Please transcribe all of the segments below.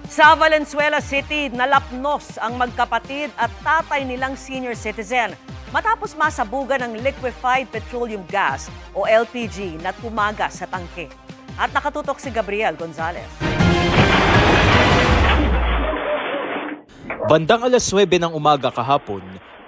Sa Valenzuela City, nalapnos ang magkapatid at tatay nilang senior citizen matapos masabugan ng liquefied petroleum gas o LPG na tumagas sa tangke. At nakatutok si Gabriel Gonzalez. Bandang alas 9 ng umaga kahapon,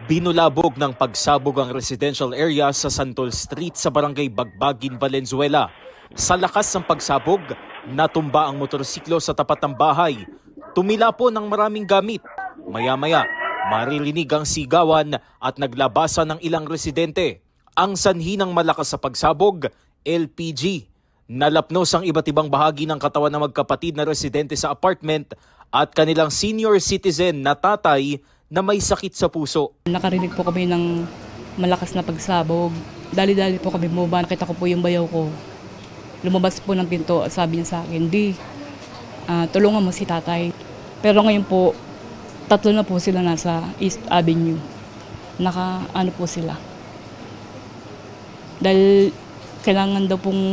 binulabog ng pagsabog ang residential area sa Santol Street sa barangay Bagbagin, Valenzuela. Sa lakas ng pagsabog, natumba ang motorsiklo sa tapat ng bahay. Tumila po ng maraming gamit. Maya-maya, maririnig ang sigawan at naglabasan ng ilang residente. Ang sanhi ng malakas sa pagsabog, LPG. Nalapnos ang iba't ibang bahagi ng katawan ng magkapatid na residente sa apartment at kanilang senior citizen na tatay na may sakit sa puso. Nakarinig po kami ng malakas na pagsabog. Dali-dali po kami bumaba. Nakita ko po yung bayaw ko. Lumabas po ng pinto at sabi niya sa akin, tulungan mo si tatay. Pero ngayon po, 3 na po sila nasa East Avenue. Naka-ano po sila. Dahil kailangan daw pong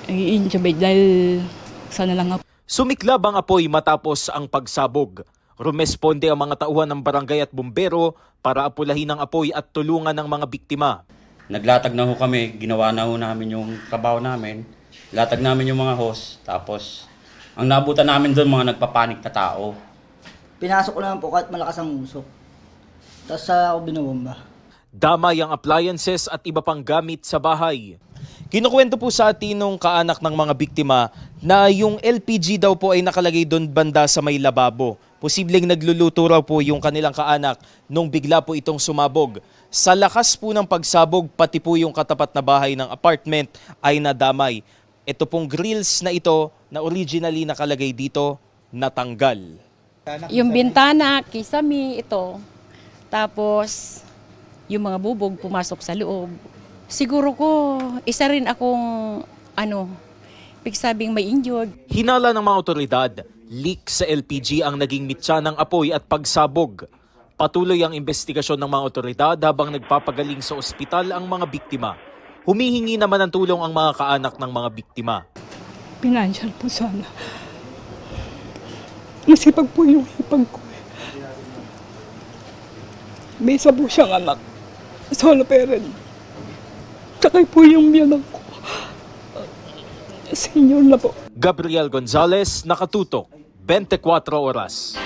i-intubate dahil sana lang nga. Sumiklab ang apoy matapos ang pagsabog. Rumesponde ang mga tauhan ng barangay at bumbero para apulahin ang apoy at tulungan ng mga biktima. Naglatag na ho kami, ginawa na ho namin yung trabaho namin. Latag namin yung mga hose, tapos ang nabutan namin doon mga nagpapanik na tao. Pinasok ko naman po kahit malakas ang usok. Tapos ako binubomba. Damay ang appliances at iba pang gamit sa bahay. Kinukwento po sa atin nung kaanak ng mga biktima na yung LPG daw po ay nakalagay doon banda sa may lababo. Posibleng nagluluto raw po yung kanilang kaanak nung bigla po itong sumabog. Sa lakas po ng pagsabog, pati po yung katapat na bahay ng apartment ay nadamay. Ito pong grills na ito na originally nakalagay dito, natanggal. Yung bintana, kisame, ito. Tapos, yung mga bubog pumasok sa loob. Siguro ko, isa rin akong, pigsabing may injured. Hinala ng mga otoridad, leak sa LPG ang naging mitsa ng apoy at pagsabog. Patuloy ang investigasyon ng mga otoridad habang nagpapagaling sa ospital ang mga biktima. Humihingi naman ng tulong ang mga kaanak ng mga biktima. Financial po sana. Masipag po yung hipag ko. May isa po siyang anak. Solo parent. Tsaka po yung biyanan ko. Senior na po. Gabriel Gonzalez, nakatutok, 24 oras.